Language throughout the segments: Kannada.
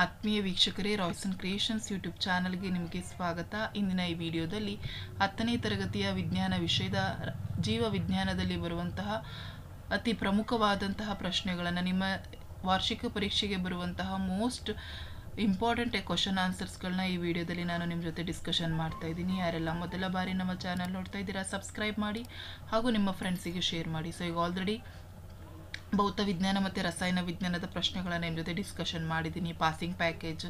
ಆತ್ಮೀಯ ವೀಕ್ಷಕರೇ, ರಾಯ್ಸನ್ ಕ್ರಿಯೇಷನ್ಸ್ ಯೂಟ್ಯೂಬ್ ಚಾನಲ್ಗೆ ನಿಮಗೆ ಸ್ವಾಗತ. ಇಂದಿನ ಈ ವಿಡಿಯೋದಲ್ಲಿ 10ನೇ ತರಗತಿಯ ವಿಜ್ಞಾನ ವಿಷಯದ ಜೀವ ವಿಜ್ಞಾನದಲ್ಲಿ ಬರುವಂತಹ ಅತಿ ಪ್ರಮುಖವಾದಂತಹ ಪ್ರಶ್ನೆಗಳನ್ನು, ನಿಮ್ಮ ವಾರ್ಷಿಕ ಪರೀಕ್ಷೆಗೆ ಬರುವಂತಹ ಮೋಸ್ಟ್ ಇಂಪಾರ್ಟೆಂಟ್ ಕ್ವಶನ್ ಆನ್ಸರ್ಸ್ಗಳನ್ನ ಈ ವಿಡಿಯೋದಲ್ಲಿ ನಾನು ನಿಮ್ಮ ಜೊತೆ ಡಿಸ್ಕಷನ್ ಮಾಡ್ತಾ ಇದ್ದೀನಿ. ಯಾರೆಲ್ಲ ಮೊದಲ ಬಾರಿ ನಮ್ಮ ಚಾನಲ್ ನೋಡ್ತಾ ಇದ್ದೀರಾ, ಸಬ್ಸ್ಕ್ರೈಬ್ ಮಾಡಿ ಹಾಗೂ ನಿಮ್ಮ ಫ್ರೆಂಡ್ಸಿಗೆ ಶೇರ್ ಮಾಡಿ. ಸೊ ಈಗ ಆಲ್ರೆಡಿ ಭೌತ ವಿಜ್ಞಾನ ಮತ್ತು ರಸಾಯನ ವಿಜ್ಞಾನದ ಪ್ರಶ್ನೆಗಳನ್ನು ನಿಮ್ಮ ಜೊತೆ ಡಿಸ್ಕಷನ್ ಮಾಡಿದ್ದೀನಿ. ಪಾಸಿಂಗ್ ಪ್ಯಾಕೇಜ್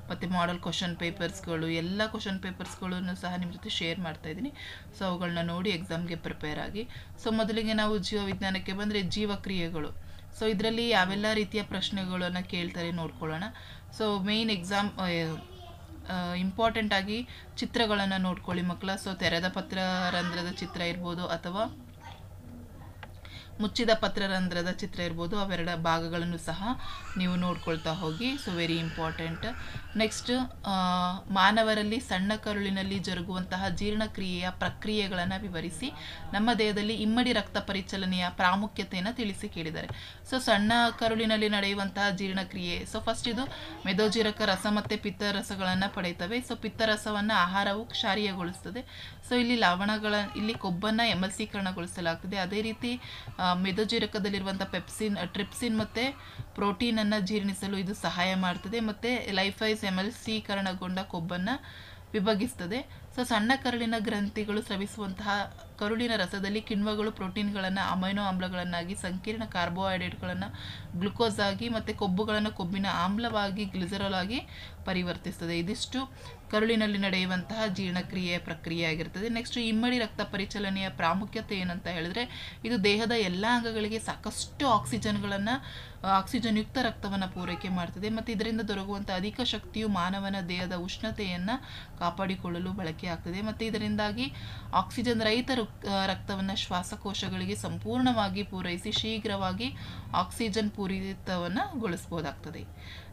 ಮತ್ತು ಮಾಡೆಲ್ ಕ್ವಶನ್ ಪೇಪರ್ಸ್ಗಳು, ಎಲ್ಲ ಕ್ವಶನ್ ಪೇಪರ್ಸ್ಗಳನ್ನು ಸಹ ನಿಮ್ಮ ಜೊತೆ ಶೇರ್ ಮಾಡ್ತಾ ಇದ್ದೀನಿ. ಸೊ ಅವುಗಳನ್ನ ನೋಡಿ ಎಕ್ಸಾಮ್ಗೆ ಪ್ರಿಪೇರ್ ಆಗಿ. ಸೊ ಮೊದಲಿಗೆ ನಾವು ಜೀವ ವಿಜ್ಞಾನಕ್ಕೆ ಬಂದರೆ ಜೀವಕ್ರಿಯೆಗಳು. ಸೊ ಇದರಲ್ಲಿ ಯಾವೆಲ್ಲ ರೀತಿಯ ಪ್ರಶ್ನೆಗಳನ್ನು ಕೇಳ್ತಾರೆ ನೋಡ್ಕೊಳ್ಳೋಣ. ಸೊ ಮೇಯ್ನ್ ಎಕ್ಸಾಮ್ ಇಂಪಾರ್ಟೆಂಟ್ ಆಗಿ ಚಿತ್ರಗಳನ್ನು ನೋಡ್ಕೊಳ್ಳಿ ಮಕ್ಕಳ. ಸೊ ತೆರೆದ ಪತ್ರರಂಧ್ರದ ಚಿತ್ರ ಇರ್ಬೋದು ಅಥವಾ ಮುಚ್ಚಿದ ಪತ್ರರಂಧ್ರದ ಚಿತ್ರ ಇರ್ಬೋದು, ಅವೆರಡ ಭಾಗಗಳನ್ನು ಸಹ ನೀವು ನೋಡ್ಕೊಳ್ತಾ ಹೋಗಿ. So very important. ನೆಕ್ಸ್ಟ್, ಮಾನವರಲ್ಲಿ ಸಣ್ಣ ಕರುಳಿನಲ್ಲಿ ಜರುಗುವಂತಹ ಜೀರ್ಣಕ್ರಿಯೆಯ ಪ್ರಕ್ರಿಯೆಗಳನ್ನು ವಿವರಿಸಿ ನಮ್ಮ ದೇಹದಲ್ಲಿ ಇಮ್ಮಡಿ ರಕ್ತ ಪರಿಚಲನೆಯ ಪ್ರಾಮುಖ್ಯತೆಯನ್ನು ತಿಳಿಸಿ ಕೇಳಿದ್ದಾರೆ. ಸೊ ಸಣ್ಣ ಕರುಳಿನಲ್ಲಿ ನಡೆಯುವಂತಹ ಜೀರ್ಣಕ್ರಿಯೆ. ಸೊ ಫಸ್ಟ್ ಇದು ಮೆದೋಜೀರಕ ರಸ ಮತ್ತು ಪಿತ್ತರಸಗಳನ್ನು ಪಡೆಯುತ್ತವೆ. ಸೊ ಪಿತ್ತರಸವನ್ನು ಆಹಾರವು ಕ್ಷಾರೀಯಗೊಳಿಸ್ತದೆ. ಸೊ ಇಲ್ಲಿ ಕೊಬ್ಬನ್ನು ಎಮಲ್ಸೀಕರಣಗೊಳಿಸಲಾಗ್ತದೆ. ಅದೇ ರೀತಿ ಮೆದೋಜೀರಕದಲ್ಲಿರುವಂಥ ಟ್ರಿಪ್ಸಿನ್ ಮತ್ತು ಪ್ರೋಟೀನನ್ನು ಜೀರ್ಣಿಸಲು ಇದು ಸಹಾಯ ಮಾಡ್ತದೆ ಮತ್ತು ಲೈಫೈಸ್ ಎಮಲ್ಸೀಕರಣಗೊಂಡ ಕೊಬ್ಬನ್ನು ವಿಭಜಿಸ್ತದೆ. ಸೊ ಸಣ್ಣ ಕರುಳಿನ ಗ್ರಂಥಿಗಳು ಸ್ರವಿಸುವಂತಹ ಕರುಳಿನ ರಸದಲ್ಲಿ ಕಿಣ್ವಗಳು ಪ್ರೋಟೀನ್ಗಳನ್ನು ಅಮೈನೋ ಆಮ್ಲಗಳನ್ನಾಗಿ, ಸಂಕೀರ್ಣ ಕಾರ್ಬೋಹೈಡ್ರೇಟ್ಗಳನ್ನು ಗ್ಲುಕೋಸ್ ಆಗಿ ಮತ್ತು ಕೊಬ್ಬುಗಳನ್ನು ಕೊಬ್ಬಿನ ಆಮ್ಲವಾಗಿ ಗ್ಲಿಸರಾಲ್ ಆಗಿ ಪರಿವರ್ತಿಸ್ತದೆ. ಇದಿಷ್ಟು ಕರುಳಿನಲ್ಲಿ ನಡೆಯುವಂತಹ ಜೀರ್ಣಕ್ರಿಯೆಯ ಪ್ರಕ್ರಿಯೆ ಆಗಿರ್ತದೆ. ನೆಕ್ಸ್ಟ್, ಇಮ್ಮಡಿ ರಕ್ತ ಪರಿಚಲನೆಯ ಪ್ರಾಮುಖ್ಯತೆ ಏನಂತ ಹೇಳಿದ್ರೆ, ಇದು ದೇಹದ ಎಲ್ಲ ಅಂಗಗಳಿಗೆ ಸಾಕಷ್ಟು ಆಕ್ಸಿಜನ್ ಯುಕ್ತ ರಕ್ತವನ್ನು ಪೂರೈಕೆ ಮಾಡ್ತದೆ ಮತ್ತು ಇದರಿಂದ ದೊರಕುವಂಥ ಅಧಿಕ ಶಕ್ತಿಯು ಮಾನವನ ದೇಹದ ಉಷ್ಣತೆಯನ್ನು ಕಾಪಾಡಿಕೊಳ್ಳಲು ಬಳಕೆ ಆಗ್ತದೆ ಮತ್ತು ಇದರಿಂದಾಗಿ ಆಕ್ಸಿಜನ್ ರಹಿತ ರಕ್ತವನ್ನು ಶ್ವಾಸಕೋಶಗಳಿಗೆ ಸಂಪೂರ್ಣವಾಗಿ ಪೂರೈಸಿ ಶೀಘ್ರವಾಗಿ ಆಕ್ಸಿಜನ್ ಪೂರಿತವನ್ನು ಗೊಳಿಸಬಹುದಾಗ್ತದೆ.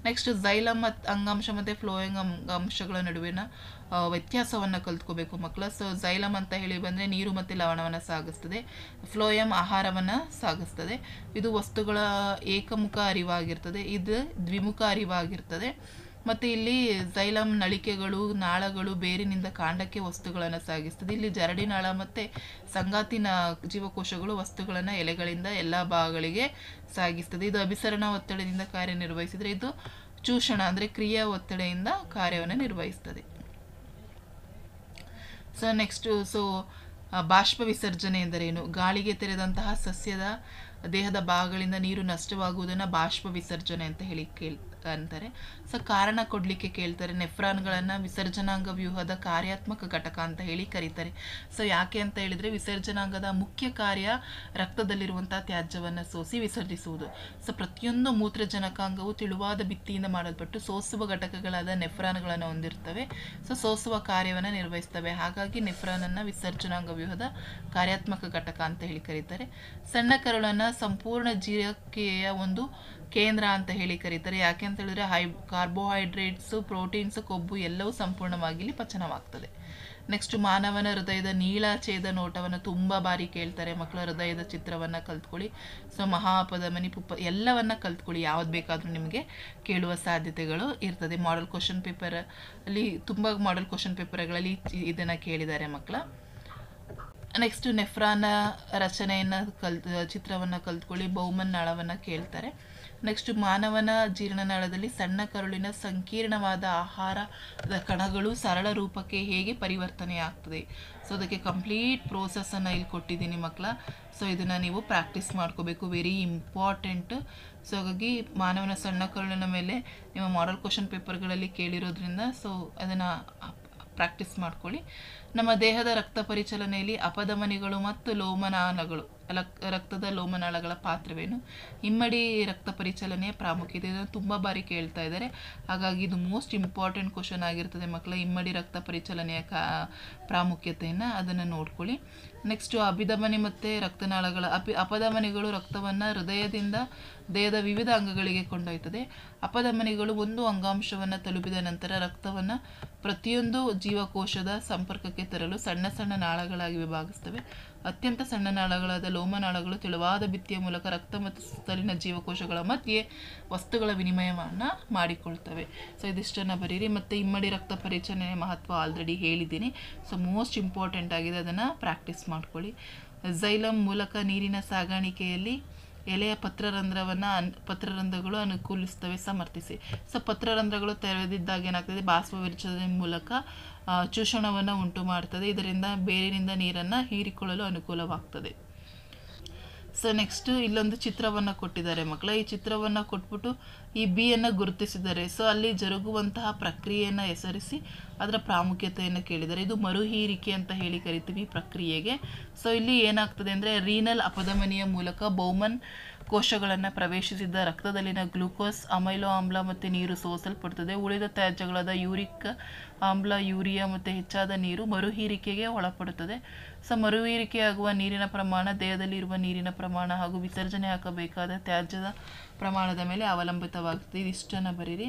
ನೆಕ್ಸ್ಟ್, ಝೈಲಮ್ ಅಂಗಾಂಶ ಮತ್ತು ಫ್ಲೋಯಂ ಅಂಗಾಂಶಗಳ ನಡುವಿನ ವ್ಯತ್ಯಾಸವನ್ನು ಕಲ್ತ್ಕೋಬೇಕು ಮಕ್ಕಳ. ಸೊ ಝೈಲಮ್ ಅಂತ ಹೇಳಿ ಬಂದರೆ ನೀರು ಮತ್ತು ಲವಣವನ್ನು ಸಾಗಿಸ್ತದೆ. ಫ್ಲೋಯಂ ಆಹಾರವನ್ನು ಸಾಗಿಸ್ತದೆ. ಇದು ವಸ್ತುಗಳ ಏಕಮುಖ ಅರಿವಾಗಿರ್ತದೆ, ಇದು ದ್ವಿಮುಖ ಅರಿವಾಗಿರ್ತದೆ. ಮತ್ತು ಇಲ್ಲಿ ಝೈಲಮ್ ನಳಿಕೆಗಳು, ನಾಳಗಳು ಬೇರಿನಿಂದ ಕಾಂಡಕ್ಕೆ ವಸ್ತುಗಳನ್ನು ಸಾಗಿಸ್ತದೆ. ಇಲ್ಲಿ ಜರಡಿ ನಾಳ ಮತ್ತು ಸಂಗಾತಿ ಜೀವಕೋಶಗಳು ವಸ್ತುಗಳನ್ನು ಎಲೆಗಳಿಂದ ಎಲ್ಲ ಭಾಗಗಳಿಗೆ ಸಾಗಿಸ್ತದೆ. ಇದು ಅಭಿಸರಣ ಒತ್ತಡದಿಂದ ಕಾರ್ಯನಿರ್ವಹಿಸಿದರೆ ಇದು ಚೂಷಣ ಅಂದರೆ ಕ್ರಿಯಾ ಒತ್ತಡೆಯಿಂದ ಕಾರ್ಯವನ್ನು ನಿರ್ವಹಿಸ್ತದೆ. ಸೊ ನೆಕ್ಸ್ಟು, ಬಾಷ್ಪ ವಿಸರ್ಜನೆ ಎಂದರೇನು? ಗಾಳಿಗೆ ತೆರೆದಂತಹ ಸಸ್ಯದ ದೇಹದ ಭಾಗಗಳಿಂದ ನೀರು ನಷ್ಟವಾಗುವುದನ್ನು ಬಾಷ್ಪ ವಿಸರ್ಜನೆ ಅಂತ ಹೇಳಿ ಅಂತಾರೆ. ಸೊ ಕಾರಣ ಕೊಡಲಿಕ್ಕೆ ಕೇಳ್ತಾರೆ. ನೆಫ್ರಾನ್ಗಳನ್ನು ವಿಸರ್ಜನಾಂಗ ವ್ಯೂಹದ ಕಾರ್ಯಾತ್ಮಕ ಘಟಕ ಅಂತ ಹೇಳಿ ಕರೀತಾರೆ. ಸೊ ಯಾಕೆ ಅಂತ ಹೇಳಿದರೆ, ವಿಸರ್ಜನಾಂಗದ ಮುಖ್ಯ ಕಾರ್ಯ ರಕ್ತದಲ್ಲಿರುವಂಥ ತ್ಯಾಜ್ಯವನ್ನು ಸೋಸಿ ವಿಸರ್ಜಿಸುವುದು. ಸೊ ಪ್ರತಿಯೊಂದು ಮೂತ್ರಜನಕಾಂಗವು ತೆಳುವಾದ ಭಿತ್ತಿಯಿಂದ ಮಾಡಲ್ಪಟ್ಟು ಸೋಸುವ ಘಟಕಗಳಾದ ನೆಫ್ರಾನ್ಗಳನ್ನು ಹೊಂದಿರ್ತವೆ. ಸೊ ಸೋಸುವ ಕಾರ್ಯವನ್ನು ನಿರ್ವಹಿಸ್ತವೆ. ಹಾಗಾಗಿ ನೆಫ್ರಾನನ್ನು ವಿಸರ್ಜನಾಂಗ ವ್ಯೂಹದ ಕಾರ್ಯಾತ್ಮಕ ಘಟಕ ಅಂತ ಹೇಳಿ ಕರೀತಾರೆ. ಸಣ್ಣ ಕರುಳನ್ನು ಸಂಪೂರ್ಣ ಜೀರ್ಣಕ್ರಿಯೆಯ ಒಂದು ಕೇಂದ್ರ ಅಂತ ಹೇಳಿ ಕರೀತಾರೆ. ಯಾಕೆ ಅಂತ ಹೇಳಿದ್ರೆ ಕಾರ್ಬೋಹೈಡ್ರೇಟ್ಸು, ಪ್ರೋಟೀನ್ಸು, ಕೊಬ್ಬು ಎಲ್ಲವೂ ಸಂಪೂರ್ಣವಾಗಿ ಇಲ್ಲಿ ಪಚನವಾಗ್ತದೆ. ನೆಕ್ಸ್ಟ್, ಮಾನವನ ಹೃದಯದ ನೀಳಾಛೇದ ನೋಟವನ್ನು ತುಂಬ ಬಾರಿ ಕೇಳ್ತಾರೆ ಮಕ್ಕಳ. ಹೃದಯದ ಚಿತ್ರವನ್ನು ಕಲ್ತ್ಕೊಳ್ಳಿ. ಸೊ ಮಹಾಪಧಮನಿ, ಎಲ್ಲವನ್ನ ಕಲ್ತ್ಕೊಳ್ಳಿ. ಯಾವ್ದು ಬೇಕಾದರೂ ನಿಮಗೆ ಕೇಳುವ ಸಾಧ್ಯತೆಗಳು ಇರ್ತದೆ. ಮಾಡೆಲ್ ಕ್ವಶನ್ ಪೇಪರ್ ಅಲ್ಲಿ ತುಂಬ ಮಾಡೆಲ್ ಕ್ವಶನ್ ಪೇಪರ್ಗಳಲ್ಲಿ ಇದನ್ನು ಕೇಳಿದ್ದಾರೆ ಮಕ್ಕಳ. ನೆಕ್ಸ್ಟ್, ನೆಫ್ರಾನ ರಚನೆಯನ್ನು ಚಿತ್ರವನ್ನು ಕಲ್ತ್ಕೊಳ್ಳಿ. ಬೌಮನ್ ನಾಳವನ್ನು ಕೇಳ್ತಾರೆ. ನೆಕ್ಸ್ಟ್, ಮಾನವನ ಜೀರ್ಣನಾಳದಲ್ಲಿ ಸಣ್ಣ ಕರುಳಿನ ಸಂಕೀರ್ಣವಾದ ಆಹಾರದ ಕಣಗಳು ಸರಳ ರೂಪಕ್ಕೆ ಹೇಗೆ ಪರಿವರ್ತನೆ ಆಗ್ತದೆ. ಸೊ ಅದಕ್ಕೆ ಕಂಪ್ಲೀಟ್ ಪ್ರೋಸೆಸ್ಸನ್ನು ಇಲ್ಲಿ ಕೊಟ್ಟಿದ್ದೀನಿ ಮಕ್ಕಳ. ಸೊ ಇದನ್ನು ನೀವು ಪ್ರಾಕ್ಟೀಸ್ ಮಾಡ್ಕೋಬೇಕು, ವೆರಿ ಇಂಪಾರ್ಟೆಂಟ್. ಸೊ ಹಾಗಾಗಿ ಮಾನವನ ಸಣ್ಣ ಕರುಳಿನ ಮೇಲೆ ನಿಮ್ಮ ಮಾಡೆಲ್ ಕ್ವಶನ್ ಪೇಪರ್ಗಳಲ್ಲಿ ಕೇಳಿರೋದ್ರಿಂದ ಸೊ ಅದನ್ನು ಪ್ರಾಕ್ಟೀಸ್ ಮಾಡ್ಕೊಳ್ಳಿ. ನಮ್ಮ ದೇಹದ ರಕ್ತ ಪರಿಚಲನೆಯಲ್ಲಿ ಅಪಧಮನಿಗಳು ಮತ್ತು ಲೋಮನಾಳಗಳು, ರಕ್ತದ ಲೋಮನಾಳಗಳ ಪಾತ್ರವೇನು? ಇಮ್ಮಡಿ ರಕ್ತ ಪರಿಚಲನೆಯ ಪ್ರಾಮುಖ್ಯತೆ, ಇದನ್ನು ತುಂಬ ಬಾರಿ ಕೇಳ್ತಾ ಇದ್ದಾರೆ. ಹಾಗಾಗಿ ಇದು ಮೋಸ್ಟ್ ಇಂಪಾರ್ಟೆಂಟ್ ಕ್ವಶನ್ ಆಗಿರ್ತದೆ ಮಕ್ಕಳ. ಇಮ್ಮಡಿ ರಕ್ತ ಪರಿಚಲನೆಯ ಪ್ರಾಮುಖ್ಯತೆಯನ್ನು ಅದನ್ನು ನೋಡ್ಕೊಳ್ಳಿ. ನೆಕ್ಸ್ಟು, ಅಭಿಧಮನಿ ಮತ್ತು ರಕ್ತನಾಳಗಳ ಅಪಧಮನಿಗಳು ರಕ್ತವನ್ನು ಹೃದಯದಿಂದ ದೇಹದ ವಿವಿಧ ಅಂಗಗಳಿಗೆ ಕೊಂಡೊಯ್ತದೆ. ಅಪಧಮನಿಗಳು ಒಂದು ಅಂಗಾಂಶವನ್ನು ತಲುಪಿದ ನಂತರ ರಕ್ತವನ್ನು ಪ್ರತಿಯೊಂದು ಜೀವಕೋಶದ ಸಂಪರ್ಕಕ್ಕೆ ಸಂಪರ್ಕಕ್ಕೆ ತರಲು ಸಣ್ಣ ಸಣ್ಣ ನಾಳಗಳಾಗಿ ವಿಭಾಗಿಸ್ತವೆ. ಅತ್ಯಂತ ಸಣ್ಣ ನಾಳಗಳಾದ ಲೋಮನಾಳಗಳು ತೆಳುವಾದ ಭಿತ್ತಿಯ ಮೂಲಕ ರಕ್ತ ಮತ್ತು ಸುತ್ತಲಿನ ಜೀವಕೋಶಗಳ ಮಧ್ಯೆ ವಸ್ತುಗಳ ವಿನಿಮಯವನ್ನು ಮಾಡಿಕೊಳ್ತವೆ. ಸೊ ಇದಿಷ್ಟನ್ನು ಬರೀರಿ. ಮತ್ತು ಇಮ್ಮಡಿ ರಕ್ತ ಪರಿಚಲನೆಯ ಮಹತ್ವ ಆಲ್ರೆಡಿ ಹೇಳಿದ್ದೀನಿ. ಸೊ ಮೋಸ್ಟ್ ಇಂಪಾರ್ಟೆಂಟ್ ಆಗಿದೆ, ಅದನ್ನು ಪ್ರಾಕ್ಟೀಸ್ ಮಾಡ್ಕೊಳ್ಳಿ. ಝೈಲಮ್ ಮೂಲಕ ನೀರಿನ ಸಾಗಾಣಿಕೆಯಲ್ಲಿ ಎಲೆಯ ಪತ್ರರಂಧ್ರಗಳು ಅನುಕೂಲಿಸ್ತವೆ. ಸಮರ್ಥಿಸಿ. ಸೊ ಪತ್ರರಂಧ್ರಗಳು ತೆರೆದಿದ್ದಾಗ ಏನಾಗ್ತದೆ, ಬಾಷ್ಪ ವಿಸರ್ಜನೆ ಮೂಲಕ ಚೂಷಣವನ್ನು ಉಂಟು ಮಾಡ್ತದೆ. ಇದರಿಂದ ಬೇರಿನಿಂದ ನೀರನ್ನು ಹೀರಿಕೊಳ್ಳಲು ಅನುಕೂಲವಾಗ್ತದೆ. ಸೊ ನೆಕ್ಸ್ಟ್ ಇಲ್ಲೊಂದು ಚಿತ್ರವನ್ನು ಕೊಟ್ಟಿದ್ದಾರೆ ಮಕ್ಕಳ. ಈ ಚಿತ್ರವನ್ನು ಕೊಟ್ಬಿಟ್ಟು ಈ ಬಿಯನ್ನು ಗುರುತಿಸಿದ್ದಾರೆ. ಸೊ ಅಲ್ಲಿ ಜರುಗುವಂತಹ ಪ್ರಕ್ರಿಯೆಯನ್ನು ಹೆಸರಿಸಿ ಅದರ ಪ್ರಾಮುಖ್ಯತೆಯನ್ನು ಕೇಳಿದ್ದಾರೆ. ಇದು ಮರುಹೀರಿಕೆ ಅಂತ ಹೇಳಿ ಕರಿತೀವಿ ಪ್ರಕ್ರಿಯೆಗೆ. ಸೊ ಇಲ್ಲಿ ಏನಾಗ್ತದೆ ಅಂದರೆ, ರೀನಲ್ ಅಪಧಮನಿಯ ಮೂಲಕ ಬೌಮನ್ ಕೋಶಗಳನ್ನು ಪ್ರವೇಶಿಸಿದ ರಕ್ತದಲ್ಲಿನ ಗ್ಲೂಕೋಸ್, ಅಮೈನೋ ಆಮ್ಲ ಮತ್ತು ನೀರು ಸೋಸಲ್ಪಡುತ್ತದೆ. ಉಳಿದ ತ್ಯಾಜ್ಯಗಳಾದ ಯೂರಿಕ್ ಆಮ್ಲ, ಯೂರಿಯಾ ಮತ್ತು ಹೆಚ್ಚಾದ ನೀರು ಮರುಹೀರಿಕೆಗೆ ಒಳಪಡುತ್ತದೆ. ಸೊ ಮರುಹೀರಿಕೆಯಾಗುವ ನೀರಿನ ಪ್ರಮಾಣ ದೇಹದಲ್ಲಿ ಇರುವ ನೀರಿನ ಪ್ರಮಾಣ ಹಾಗೂ ವಿಸರ್ಜನೆ ಹಾಕಬೇಕಾದ ತ್ಯಾಜ್ಯದ ಪ್ರಮಾಣದ ಮೇಲೆ ಅವಲಂಬಿತವಾಗುತ್ತದೆ. ಇದಿಷ್ಟನ್ನು ಬರೀರಿ.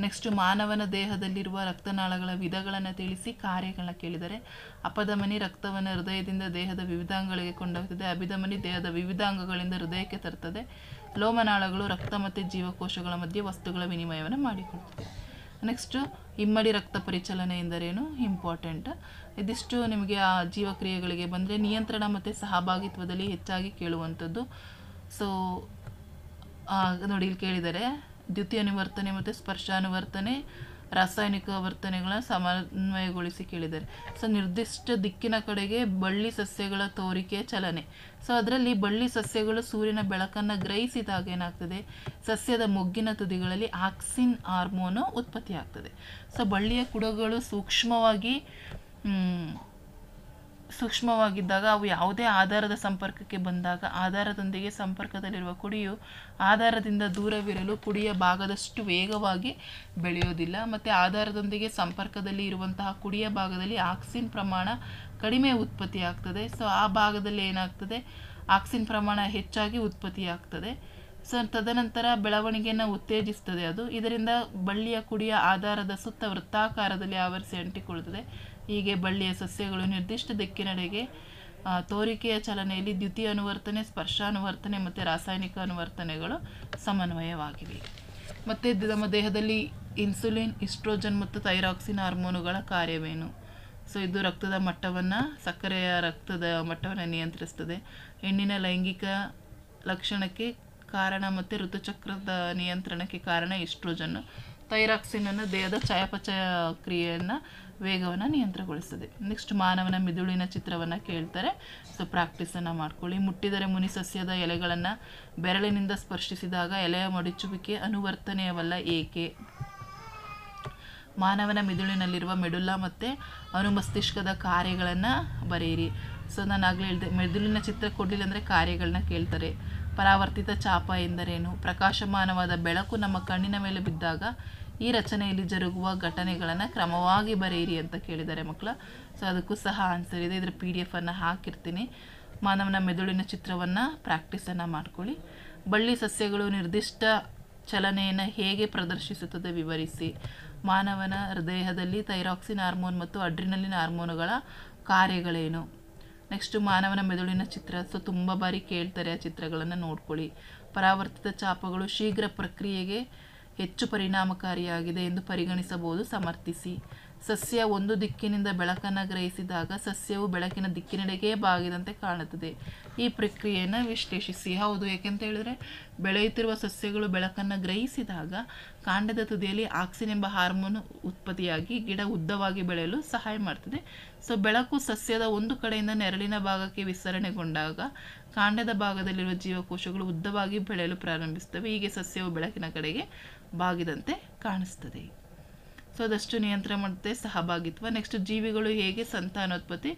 ನೆಕ್ಸ್ಟ್ ಮಾನವನ ದೇಹದಲ್ಲಿರುವ ರಕ್ತನಾಳಗಳ ವಿಧಗಳನ್ನು ತಿಳಿಸಿ ಕಾರ್ಯಗಳನ್ನ ಕೇಳಿದರೆ, ಅಪಧಮನಿ ರಕ್ತವನ್ನು ಹೃದಯದಿಂದ ದೇಹದ ವಿವಿಧಾಂಗಗಳಿಗೆ ಕೊಂಡೊಯ್ಯುತ್ತದೆ. ಅಭಿಧಮನಿ ದೇಹದ ವಿವಿಧಾಂಗಗಳಿಂದ ಹೃದಯಕ್ಕೆ ತರುತ್ತದೆ. ಲೋಮನಾಳಗಳು ರಕ್ತ ಮತ್ತು ಜೀವಕೋಶಗಳ ಮಧ್ಯೆ ವಸ್ತುಗಳ ವಿನಿಮಯವನ್ನು ಮಾಡಿಕೊಡುತ್ತದೆ. ನೆಕ್ಸ್ಟು ಇಮ್ಮಡಿ ರಕ್ತ ಪರಿಚಲನೆ ಎಂದರೇನು, ಇಂಪಾರ್ಟೆಂಟ್. ಇದಿಷ್ಟು ನಿಮಗೆ ಆ ಜೀವಕ್ರಿಯೆಗಳಿಗೆ ಬಂದರೆ ನಿಯಂತ್ರಣ ಮತ್ತು ಸಹಭಾಗಿತ್ವದಲ್ಲಿ ಹೆಚ್ಚಾಗಿ ಕೇಳುವಂಥದ್ದು. ಸೊ ನೋಡಿ ಇಲ್ಲಿ ಕೇಳಿದರೆ, ದ್ಯುತಿ ಅನುವರ್ತನೆ ಮತ್ತು ಸ್ಪರ್ಶಾನುವರ್ತನೆ, ರಾಸಾಯನಿಕ ವರ್ತನೆಗಳ ಸಮನ್ವಯಗೊಳಿಸಿ ಕೇಳಿದ್ದಾರೆ. ಸೊ ನಿರ್ದಿಷ್ಟ ದಿಕ್ಕಿನ ಕಡೆಗೆ ಬಳ್ಳಿ ಸಸ್ಯಗಳ ತೋರಿಕೆಯ ಚಲನೆ. ಸೊ ಅದರಲ್ಲಿ ಬಳ್ಳಿ ಸಸ್ಯಗಳು ಸೂರ್ಯನ ಬೆಳಕನ್ನು ಗ್ರಹಿಸಿದಾಗ ಏನಾಗ್ತದೆ, ಸಸ್ಯದ ಮೊಗ್ಗಿನ ತುದಿಗಳಲ್ಲಿ ಆಕ್ಸಿನ್ ಹಾರ್ಮೋನು ಉತ್ಪತ್ತಿ ಆಗ್ತದೆ. ಸೊ ಬಳ್ಳಿಯ ಕುಡಗಳು ಸೂಕ್ಷ್ಮವಾಗಿದ್ದಾಗ ಅವು ಯಾವುದೇ ಆಧಾರದ ಸಂಪರ್ಕಕ್ಕೆ ಬಂದಾಗ ಆಧಾರದೊಂದಿಗೆ ಸಂಪರ್ಕದಲ್ಲಿರುವ ಕುಡಿಯು ಆಧಾರದಿಂದ ದೂರವಿರಲು ಕುಡಿಯ ಭಾಗದಷ್ಟು ವೇಗವಾಗಿ ಬೆಳೆಯೋದಿಲ್ಲ. ಮತ್ತು ಆಧಾರದೊಂದಿಗೆ ಸಂಪರ್ಕದಲ್ಲಿ ಇರುವಂತಹ ಕುಡಿಯ ಭಾಗದಲ್ಲಿ ಆಕ್ಸಿನ್ ಪ್ರಮಾಣ ಕಡಿಮೆ ಉತ್ಪತ್ತಿ ಆಗ್ತದೆ. ಸೊ ಆ ಭಾಗದಲ್ಲಿ ಏನಾಗ್ತದೆ, ಆಕ್ಸಿನ್ ಪ್ರಮಾಣ ಹೆಚ್ಚಾಗಿ ಉತ್ಪತ್ತಿಯಾಗ್ತದೆ. ಸೊ ತದನಂತರ ಬೆಳವಣಿಗೆಯನ್ನು ಉತ್ತೇಜಿಸ್ತದೆ ಅದು. ಇದರಿಂದ ಬಳ್ಳಿಯ ಕುಡಿಯ ಆಧಾರದ ಸುತ್ತ ವೃತ್ತಾಕಾರದಲ್ಲಿ ಆವರಿಸಿ ಅಂಟಿಕೊಳ್ಳುತ್ತದೆ. ಹೀಗೆ ಬಳ್ಳಿಯ ಸಸ್ಯಗಳು ನಿರ್ದಿಷ್ಟ ದಿಕ್ಕಿನೆಡೆಗೆ ತೋರಿಕೆಯ ಚಲನೆಯಲ್ಲಿ ದ್ಯುತಿ ಅನುವರ್ತನೆ, ಸ್ಪರ್ಶಾನುವರ್ತನೆ ಮತ್ತು ರಾಸಾಯನಿಕ ಅನುವರ್ತನೆಗಳು ಸಮನ್ವಯವಾಗಿವೆ. ಮತ್ತು ನಮ್ಮ ದೇಹದಲ್ಲಿ ಇನ್ಸುಲಿನ್, ಈಸ್ಟ್ರೋಜನ್ ಮತ್ತು ಥೈರಾಕ್ಸಿನ್ ಹಾರ್ಮೋನುಗಳ ಕಾರ್ಯವೇನು? ಸೊ ಇದು ರಕ್ತದ ಮಟ್ಟವನ್ನು, ಸಕ್ಕರೆಯ ರಕ್ತದ ಮಟ್ಟವನ್ನು ನಿಯಂತ್ರಿಸ್ತದೆ. ಹೆಣ್ಣಿನ ಲೈಂಗಿಕ ಲಕ್ಷಣಕ್ಕೆ ಕಾರಣ ಮತ್ತು ಋತುಚಕ್ರದ ನಿಯಂತ್ರಣಕ್ಕೆ ಕಾರಣ ಈಸ್ಟ್ರೋಜನ್ನು. ಥೈರಾಕ್ಸಿನನ್ನು ದೇಹದ ಚಯಾಪಚಯ ಕ್ರಿಯೆಯನ್ನು ವೇಗವನ್ನು ನಿಯಂತ್ರಣಗೊಳಿಸ್ತದೆ. ನೆಕ್ಸ್ಟ್ ಮಾನವನ ಮಿದುಳಿನ ಚಿತ್ರವನ್ನು ಕೇಳ್ತಾರೆ. ಸೊ ಪ್ರಾಕ್ಟೀಸನ್ನು ಮಾಡ್ಕೊಳ್ಳಿ. ಮುಟ್ಟಿದರೆ ಮುನಿ ಸಸ್ಯದ ಎಲೆಗಳನ್ನು ಬೆರಳಿನಿಂದ ಸ್ಪರ್ಶಿಸಿದಾಗ ಎಲೆಯ ಮಡಿಚುವಿಕೆ ಅನುವರ್ತನೆಯವಲ್ಲ ಏಕೆ? ಮಾನವನ ಮಿದುಳಿನಲ್ಲಿರುವ ಮೆಡುಲ್ಲಾ ಮತ್ತು ಅನುಮಸ್ತಿಷ್ಕದ ಕಾರ್ಯಗಳನ್ನು ಬರೆಯಿರಿ. ಸೊ ನಾನು ಆಗಲೇ ಹೇಳಿದೆ, ಮೆದುಳಿನ ಚಿತ್ರ ಕೊಡಲಿಲ್ಲ ಅಂದರೆ ಕಾರ್ಯಗಳನ್ನ ಕೇಳ್ತಾರೆ. ಪರಾವರ್ತಿತ ಚಾಪ ಎಂದರೇನು? ಪ್ರಕಾಶಮಾನವಾದ ಬೆಳಕು ನಮ್ಮ ಕಣ್ಣಿನ ಮೇಲೆ ಬಿದ್ದಾಗ ಈ ರಚನೆಯಲ್ಲಿ ಜರುಗುವ ಘಟನೆಗಳನ್ನು ಕ್ರಮವಾಗಿ ಬರೆಯಿರಿ ಅಂತ ಕೇಳಿದ್ದಾರೆ ಮಕ್ಕಳ. ಸೊ ಅದಕ್ಕೂ ಸಹ ಆನ್ಸರ್ ಇದೆ, ಇದರ PDF ಹಾಕಿರ್ತೀನಿ. ಮಾನವನ ಮೆದುಳಿನ ಚಿತ್ರವನ್ನು ಪ್ರಾಕ್ಟೀಸನ್ನು ಮಾಡ್ಕೊಳ್ಳಿ. ಬಳ್ಳಿ ಸಸ್ಯಗಳು ನಿರ್ದಿಷ್ಟ ಚಲನೆಯನ್ನು ಹೇಗೆ ಪ್ರದರ್ಶಿಸುತ್ತದೆ ವಿವರಿಸಿ. ಮಾನವನ ದೇಹದಲ್ಲಿ ಥೈರಾಕ್ಸಿನ್ ಹಾರ್ಮೋನ್ ಮತ್ತು ಅಡ್ರಿನಲಿನ್ ಹಾರ್ಮೋನುಗಳ ಕಾರ್ಯಗಳೇನು? ನೆಕ್ಸ್ಟು ಮಾನವನ ಮೆದುಳಿನ ಚಿತ್ರ. ಸೊ ತುಂಬ ಬಾರಿ ಕೇಳ್ತಾರೆ, ಆ ಚಿತ್ರಗಳನ್ನು ನೋಡ್ಕೊಳ್ಳಿ. ಪರಾವರ್ತಿತ ಚಾಪಗಳು ಶೀಘ್ರ ಪ್ರಕ್ರಿಯೆಗೆ ಹೆಚ್ಚು ಪರಿಣಾಮಕಾರಿಯಾಗಿದೆ ಎಂದು ಪರಿಗಣಿಸಬಹುದು. ಸಮರ್ಥಿಸಿ. ಸಸ್ಯ ಒಂದು ದಿಕ್ಕಿನಿಂದ ಬೆಳಕನ್ನು ಗ್ರಹಿಸಿದಾಗ ಸಸ್ಯವು ಬೆಳಕಿನ ದಿಕ್ಕಿನೆಡೆಗೆ ಬಾಗಿದಂತೆ ಕಾಣುತ್ತದೆ. ಈ ಪ್ರಕ್ರಿಯೆಯನ್ನು ವಿಶ್ಲೇಷಿಸಿ. ಹೌದು, ಏಕೆಂತ ಹೇಳಿದ್ರೆ ಬೆಳೆಯುತ್ತಿರುವ ಸಸ್ಯಗಳು ಬೆಳಕನ್ನು ಗ್ರಹಿಸಿದಾಗ ಕಾಂಡದ ತುದಿಯಲ್ಲಿ ಆಕ್ಸಿನ್ ಎಂಬ ಹಾರ್ಮೋನ್ ಉತ್ಪತ್ತಿಯಾಗಿ ಗಿಡ ಉದ್ದವಾಗಿ ಬೆಳೆಯಲು ಸಹಾಯ ಮಾಡ್ತದೆ. ಸೊ ಬೆಳಕು ಸಸ್ಯದ ಒಂದು ಕಡೆಯಿಂದ ನೆರಳಿನ ಭಾಗಕ್ಕೆ ವಿಸ್ತರಣೆಗೊಂಡಾಗ ಕಾಂಡದ ಭಾಗದಲ್ಲಿರುವ ಜೀವಕೋಶಗಳು ಉದ್ದವಾಗಿ ಬೆಳೆಯಲು ಪ್ರಾರಂಭಿಸುತ್ತವೆ. ಹೀಗೆ ಸಸ್ಯವು ಬೆಳಕಿನ ಕಡೆಗೆ ಬಾಗಿದಂತೆ ಕಾಣಿಸ್ತದೆ. ಸೊ ಅದಷ್ಟು ನಿಯಂತ್ರಣ ಮಾಡುತ್ತೆ ಸಹಭಾಗಿತ್ವ. ನೆಕ್ಸ್ಟ್ ಜೀವಿಗಳು ಹೇಗೆ ಸಂತಾನೋತ್ಪತ್ತಿ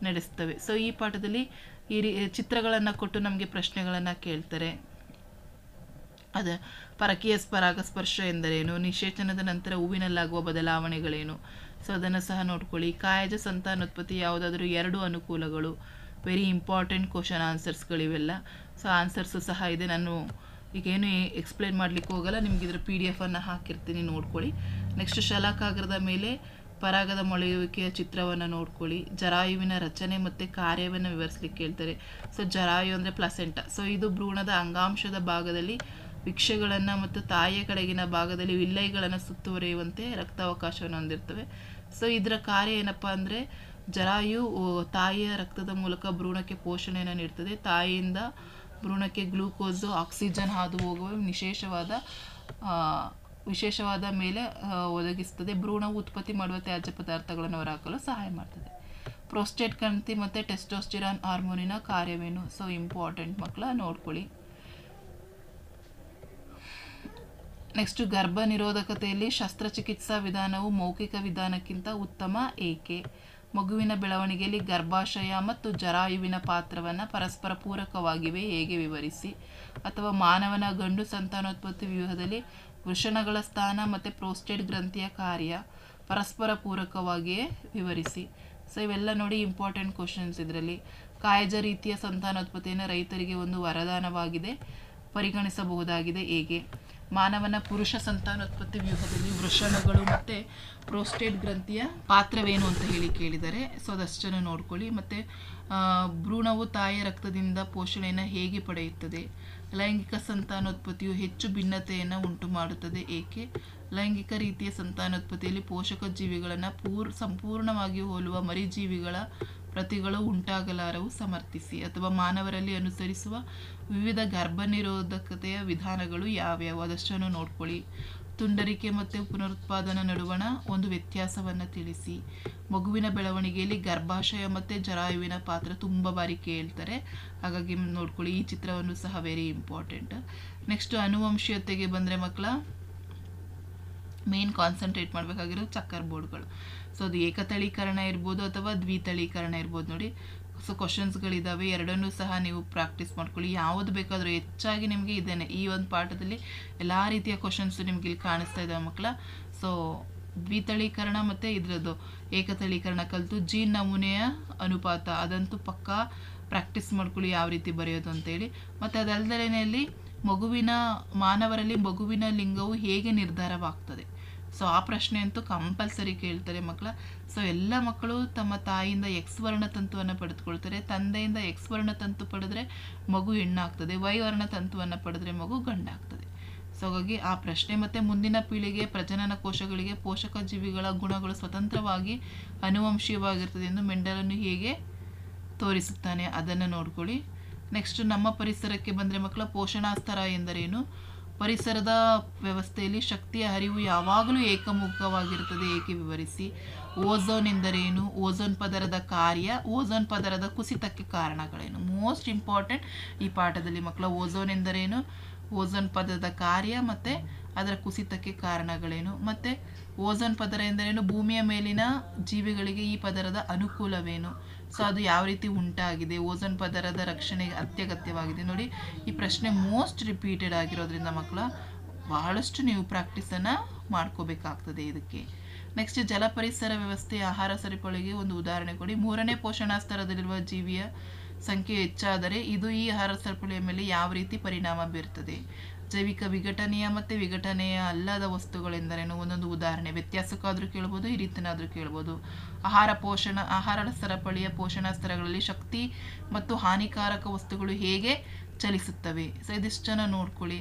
ನಡೆಸ್ತವೆ. ಸೊ ಈ ಪಾಠದಲ್ಲಿ ಈ ಚಿತ್ರಗಳನ್ನು ಕೊಟ್ಟು ನಮಗೆ ಪ್ರಶ್ನೆಗಳನ್ನು ಕೇಳ್ತಾರೆ. ಅದು ಪರಕೀಯ ಪರಾಗಸ್ಪರ್ಶ ಎಂದರೇನು? ನಿಷೇಚನದ ನಂತರ ಹೂವಿನಲ್ಲಾಗುವ ಬದಲಾವಣೆಗಳೇನು? ಸೊ ಅದನ್ನು ಸಹ ನೋಡ್ಕೊಳ್ಳಿ. ಕಾಯಜ ಸಂತಾನೋತ್ಪತ್ತಿ ಯಾವುದಾದ್ರೂ 2 ಅನುಕೂಲಗಳು. ವೆರಿ ಇಂಪಾರ್ಟೆಂಟ್ ಕ್ವಶನ್ ಆನ್ಸರ್ಸ್ಗಳಿವೆಲ್ಲ. ಸೊ ಆನ್ಸರ್ಸು ಸಹ ಇದೆ. ನಾನು ಈಗೇನು ಎಕ್ಸ್ಪ್ಲೇನ್ ಮಾಡಲಿಕ್ಕೆ ಹೋಗಲ್ಲ, ನಿಮ್ಗೆ ಇದರ PDF ಹಾಕಿರ್ತೀನಿ, ನೋಡ್ಕೊಳ್ಳಿ. ನೆಕ್ಸ್ಟ್ ಶಲಾಕಾಗ್ರದ ಮೇಲೆ ಪರಾಗದ ಮೊಳೆಯುವಿಕೆಯ ಚಿತ್ರವನ್ನು ನೋಡ್ಕೊಳ್ಳಿ. ಜರಾಯುವಿನ ರಚನೆ ಮತ್ತು ಕಾರ್ಯವನ್ನು ವಿವರಿಸಲಿಕ್ಕೆ ಹೇಳ್ತಾರೆ. ಸೊ ಜರಾಯು ಅಂದರೆ ಪ್ಲಸೆಂಟ. ಸೊ ಇದು ಭ್ರೂಣದ ಅಂಗಾಂಶದ ಭಾಗದಲ್ಲಿ ವೃಕ್ಷಗಳನ್ನು ಮತ್ತು ತಾಯಿಯ ಕಡೆಗಿನ ಭಾಗದಲ್ಲಿ ವಿಲ್ಲೈಗಳನ್ನು ಸುತ್ತುವರಿಯುವಂತೆ ರಕ್ತಾವಕಾಶವನ್ನು ಹೊಂದಿರ್ತವೆ. ಸೊ ಇದರ ಕಾರ್ಯ ಏನಪ್ಪ ಅಂದರೆ ಜರಾಯು ತಾಯಿಯ ರಕ್ತದ ಮೂಲಕ ಭ್ರೂಣಕ್ಕೆ ಪೋಷಣೆಯನ್ನು ನೀಡ್ತದೆ. ತಾಯಿಯಿಂದ ಭ್ರೂಣಕ್ಕೆ ಗ್ಲೂಕೋಸು ಆಕ್ಸಿಜನ್ ಹಾದು ಹೋಗುವ ವಿಶೇಷವಾದ ಮೇಲೆ ಒದಗಿಸ್ತದೆ. ಭ್ರೂಣವು ಉತ್ಪತ್ತಿ ಮಾಡುವ ತ್ಯಾಜ್ಯ ಪದಾರ್ಥಗಳನ್ನು ಹೊರಹಾಕಲು ಸಹಾಯ ಮಾಡ್ತದೆ. ಪ್ರೋಸ್ಟೇಟ್ ಗ್ರಂಥಿ ಮತ್ತು ಟೆಸ್ಟೋಸ್ಟಿರಾನ್ ಹಾರ್ಮೋನಿನ ಕಾರ್ಯವೇನು? ಸೊ ಇಂಪಾರ್ಟೆಂಟ್ ಮಕ್ಕಳ ನೋಡ್ಕೊಳ್ಳಿ. ನೆಕ್ಸ್ಟ್, ಗರ್ಭ ನಿರೋಧಕತೆಯಲ್ಲಿ ಶಸ್ತ್ರಚಿಕಿತ್ಸಾ ವಿಧಾನವು ಮೌಖಿಕ ವಿಧಾನಕ್ಕಿಂತ ಉತ್ತಮ ಏಕೆ? ಮಗುವಿನ ಬೆಳವಣಿಗೆಯಲ್ಲಿ ಗರ್ಭಾಶಯ ಮತ್ತು ಜರಾಯುವಿನ ಪಾತ್ರವನ್ನು ಪರಸ್ಪರ ಪೂರಕವಾಗಿವೆ, ಹೇಗೆ ವಿವರಿಸಿ? ಅಥವಾ ಮಾನವನ ಗಂಡು ಸಂತಾನೋತ್ಪತ್ತಿ ವ್ಯೂಹದಲ್ಲಿ ವೃಷಣಗಳ ಸ್ಥಾನ ಮತ್ತು ಪ್ರೋಸ್ಟೇಟ್ ಗ್ರಂಥಿಯ ಕಾರ್ಯ ಪರಸ್ಪರ ಪೂರಕವಾಗಿಯೇ ವಿವರಿಸಿ. ಸೊ ಇವೆಲ್ಲ ನೋಡಿ ಇಂಪಾರ್ಟೆಂಟ್ ಕ್ವಶನ್ಸ್. ಇದರಲ್ಲಿ ಕಾಯಜ ರೀತಿಯ ಸಂತಾನೋತ್ಪತ್ತಿಯನ್ನು ರೈತರಿಗೆ ಒಂದು ವರದಾನವಾಗಿದೆ ಪರಿಗಣಿಸಬಹುದಾಗಿದೆ, ಹೇಗೆ? ಮಾನವನ ಪುರುಷ ಸಂತಾನೋತ್ಪತ್ತಿ ವ್ಯೂಹದಲ್ಲಿ ವೃಷಣಗಳು ಮತ್ತು ಪ್ರೋಸ್ಟೇಟ್ ಗ್ರಂಥಿಯ ಪಾತ್ರವೇನು ಅಂತ ಹೇಳಿ ಕೇಳಿದ್ದಾರೆ. ಸೊ ಅದಷ್ಟನ್ನು ನೋಡ್ಕೊಳ್ಳಿ. ಮತ್ತು ಭ್ರೂಣವು ತಾಯಿಯ ರಕ್ತದಿಂದ ಪೋಷಣೆಯನ್ನು ಹೇಗೆ ಪಡೆಯುತ್ತದೆ? ಲೈಂಗಿಕ ಸಂತಾನೋತ್ಪತ್ತಿಯು ಹೆಚ್ಚು ಭಿನ್ನತೆಯನ್ನು ಉಂಟು ಮಾಡುತ್ತದೆ, ಏಕೆ? ಲೈಂಗಿಕ ರೀತಿಯ ಸಂತಾನೋತ್ಪತ್ತಿಯಲ್ಲಿ ಪೋಷಕ ಜೀವಿಗಳನ್ನು ಸಂಪೂರ್ಣವಾಗಿ ಹೋಲುವ ಮರಿಜೀವಿಗಳ ಪ್ರತಿಗಳು ಉಂಟಾಗಲಾರವು, ಸಮರ್ಥಿಸಿ. ಅಥವಾ ಮಾನವರಲ್ಲಿ ಅನುಸರಿಸುವ ವಿವಿಧ ಗರ್ಭನಿರೋಧಕತೆಯ ವಿಧಾನಗಳು ಯಾವ್ಯಾವು? ಅದಷ್ಟನ್ನು ನೋಡ್ಕೊಳ್ಳಿ. ತುಂಡರಿಕೆ ಮತ್ತು ಪುನರುತ್ಪಾದನಾ ನಡುವಣ ಒಂದು ವ್ಯತ್ಯಾಸವನ್ನು ತಿಳಿಸಿ. ಮಗುವಿನ ಬೆಳವಣಿಗೆಯಲ್ಲಿ ಗರ್ಭಾಶಯ ಮತ್ತು ಜರಾಯುವಿನ ಪಾತ್ರ ತುಂಬ ಬಾರಿ ಕೇಳ್ತಾರೆ, ಹಾಗಾಗಿ ನೋಡ್ಕೊಳ್ಳಿ. ಈ ಚಿತ್ರವನ್ನು ಸಹ ವೆರಿ ಇಂಪಾರ್ಟೆಂಟ್. ನೆಕ್ಸ್ಟ್, ಅನುವಂಶೀಯತೆಗೆ ಬಂದರೆ ಮಕ್ಕಳ ಮೇನ್ ಕಾನ್ಸಂಟ್ರೇಟ್ ಮಾಡಬೇಕಾಗಿರೋದು ಚಕ್ಕರ್ ಬೋರ್ಡ್ಗಳು. ಸೊ ಅದು ಏಕತಳೀಕರಣ ಇರ್ಬೋದು ಅಥವಾ ದ್ವಿತಳೀಕರಣ ಇರ್ಬೋದು ನೋಡಿ. ಸೊ ಕ್ವಶನ್ಸ್ಗಳಿದ್ದಾವೆ, ಎರಡನ್ನೂ ಸಹ ನೀವು ಪ್ರಾಕ್ಟೀಸ್ ಮಾಡ್ಕೊಳ್ಳಿ. ಯಾವುದು ಬೇಕಾದರೂ ಹೆಚ್ಚಾಗಿ ನಿಮಗೆ ಇದೇನೆ ಈ ಒಂದು ಪಾಠದಲ್ಲಿ ಎಲ್ಲ ರೀತಿಯ ಕ್ವಶನ್ಸು ನಿಮ್ಗೆ ಇಲ್ಲಿ ಕಾಣಿಸ್ತಾ ಇದ್ದಾವೆ ಮಕ್ಕಳ. ಸೊ ದ್ವಿತಳೀಕರಣ ಮತ್ತು ಇದರದ್ದು ಏಕತಳೀಕರಣ ಕಲಿತು ಜೀನ್ ನಮೂನೆಯ ಅನುಪಾತ ಅದಂತೂ ಪಕ್ಕಾ ಪ್ರಾಕ್ಟೀಸ್ ಮಾಡ್ಕೊಳ್ಳಿ, ಯಾವ ರೀತಿ ಬರೆಯೋದು ಅಂತೇಳಿ. ಮತ್ತು ಅದಲ್ಲದೆಯಲ್ಲಿ ಮಾನವರಲ್ಲಿ ಮಗುವಿನ ಲಿಂಗವು ಹೇಗೆ ನಿರ್ಧಾರವಾಗ್ತದೆ? ಸೊ ಆ ಪ್ರಶ್ನೆ ಅಂತೂ ಕಂಪಲ್ಸರಿ ಕೇಳ್ತಾರೆ ಮಕ್ಕಳ. ಸೊ ಎಲ್ಲ ಮಕ್ಕಳು ತಮ್ಮ ತಾಯಿಯಿಂದ ಎಕ್ಸ್ ವರ್ಣತಂತುವನ್ನು ಪಡೆದುಕೊಳ್ತಾರೆ. ತಂದೆಯಿಂದ ಎಕ್ಸ್ ವರ್ಣತಂತು ಪಡೆದ್ರೆ ಮಗು ಹೆಣ್ಣಾಗ್ತದೆ, ವೈ ವರ್ಣತಂತುವನ್ನು ಪಡೆದ್ರೆ ಮಗು ಗಂಡಾಗ್ತದೆ. ಸೊ ಹಾಗಾಗಿ ಆ ಪ್ರಶ್ನೆ. ಮತ್ತು ಮುಂದಿನ ಪೀಳಿಗೆ ಪ್ರಜನನ ಕೋಶಗಳಿಗೆ ಪೋಷಕ ಜೀವಿಗಳ ಗುಣಗಳು ಸ್ವತಂತ್ರವಾಗಿ ಅನುವಂಶೀಯವಾಗಿರ್ತದೆ ಎಂದು ಮೆಂಡಲನ್ನು ಹೇಗೆ ತೋರಿಸುತ್ತಾನೆ? ಅದನ್ನು ನೋಡ್ಕೊಳ್ಳಿ. ನೆಕ್ಸ್ಟ್, ನಮ್ಮ ಪರಿಸರಕ್ಕೆ ಬಂದರೆ ಮಕ್ಕಳ ಪೋಷಣಾಸ್ತರ ಎಂದರೇನು? ಪರಿಸರದ ವ್ಯವಸ್ಥೆಯಲ್ಲಿ ಶಕ್ತಿಯ ಹರಿವು ಯಾವಾಗಲೂ ಏಕಮುಖವಾಗಿರುತ್ತದೆ, ಏಕೆ ವಿವರಿಸಿ? ಓಝೋನ್ ಎಂದರೇನು? ಓಝೋನ್ ಪದರದ ಕಾರ್ಯ, ಓಝೋನ್ ಪದರದ ಕುಸಿತಕ್ಕೆ ಕಾರಣಗಳೇನು? ಮೋಸ್ಟ್ ಇಂಪಾರ್ಟೆಂಟ್ ಈ ಪಾಠದಲ್ಲಿ ಮಕ್ಕಳ. ಓಝೋನ್ ಎಂದರೇನು, ಓಝೋನ್ ಪದರದ ಕಾರ್ಯ ಮತ್ತು ಅದರ ಕುಸಿತಕ್ಕೆ ಕಾರಣಗಳೇನು? ಮತ್ತು ಓಝೋನ್ ಪದರ ಎಂದರೇನು? ಭೂಮಿಯ ಮೇಲಿನ ಜೀವಿಗಳಿಗೆ ಈ ಪದರದ ಅನುಕೂಲವೇನು? ಸೊ ಅದು ಯಾವ ರೀತಿ ಉಂಟಾಗಿದೆ? ಓಝೋನ್ ಪದರದ ರಕ್ಷಣೆ ಅತ್ಯಗತ್ಯವಾಗಿದೆ ನೋಡಿ. ಈ ಪ್ರಶ್ನೆ ಮೋಸ್ಟ್ ರಿಪೀಟೆಡ್ ಆಗಿರೋದ್ರಿಂದ ಮಕ್ಕಳ ಬಹಳಷ್ಟು ನೀವು ಪ್ರಾಕ್ಟೀಸನ್ನು ಮಾಡ್ಕೋಬೇಕಾಗ್ತದೆ ಇದಕ್ಕೆ. ನೆಕ್ಸ್ಟ್, ಜಲ ಪರಿಸರ ವ್ಯವಸ್ಥೆಯ ಆಹಾರ ಸರಪಳಿಗೆ ಒಂದು ಉದಾಹರಣೆ ಕೊಡಿ. 3ನೇ ಪೋಷಣಾ ಸ್ತರದಲ್ಲಿರುವ ಜೀವಿಯ ಸಂಖ್ಯೆ ಹೆಚ್ಚಾದರೆ ಇದು ಈ ಆಹಾರ ಸರಪಳಿಯ ಮೇಲೆ ಯಾವ ರೀತಿ ಪರಿಣಾಮ ಬೀರ್ತದೆ? ಜೈವಿಕ ವಿಘಟನೆಯ ಮತ್ತು ವಿಘಟನೆಯ ಅಲ್ಲದ ವಸ್ತುಗಳೆಂದರೇನು? ಒಂದೊಂದು ಉದಾಹರಣೆ, ವ್ಯತ್ಯಾಸಕ್ಕಾದರೂ ಕೇಳ್ಬೋದು, ಈ ರೀತಿನಾದರೂ ಕೇಳ್ಬೋದು. ಆಹಾರ ಸರಪಳಿಯ ಪೋಷಣಾ ಸ್ತರಗಳಲ್ಲಿ ಶಕ್ತಿ ಮತ್ತು ಹಾನಿಕಾರಕ ವಸ್ತುಗಳು ಹೇಗೆ ಚಲಿಸುತ್ತವೆ? ಸೊ ಇದಿಷ್ಟನ್ನು ನೋಡ್ಕೊಳ್ಳಿ.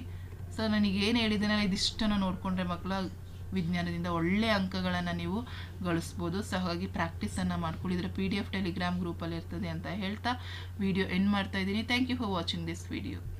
ಸೊ ನನಗೇನು ಹೇಳಿದ್ದೇನಲ್ಲ ಇದಿಷ್ಟನ್ನು ನೋಡಿಕೊಂಡ್ರೆ ಮಕ್ಕಳ ವಿಜ್ಞಾನದಿಂದ ಒಳ್ಳೆಯ ಅಂಕಗಳನ್ನು ನೀವು ಗಳಿಸ್ಬೋದು. ಸೊ ಹಾಗಾಗಿ ಪ್ರಾಕ್ಟೀಸನ್ನು ಮಾಡ್ಕೊಳ್ಳಿ. ಇದರ PDF ಟೆಲಿಗ್ರಾಮ್ ಗ್ರೂಪಲ್ಲಿ ಇರ್ತದೆ ಅಂತ ಹೇಳ್ತಾ ವಿಡಿಯೋ ಎಂಡ್ ಮಾಡ್ತಾ ಇದ್ದೀನಿ. Thank you for watching this video.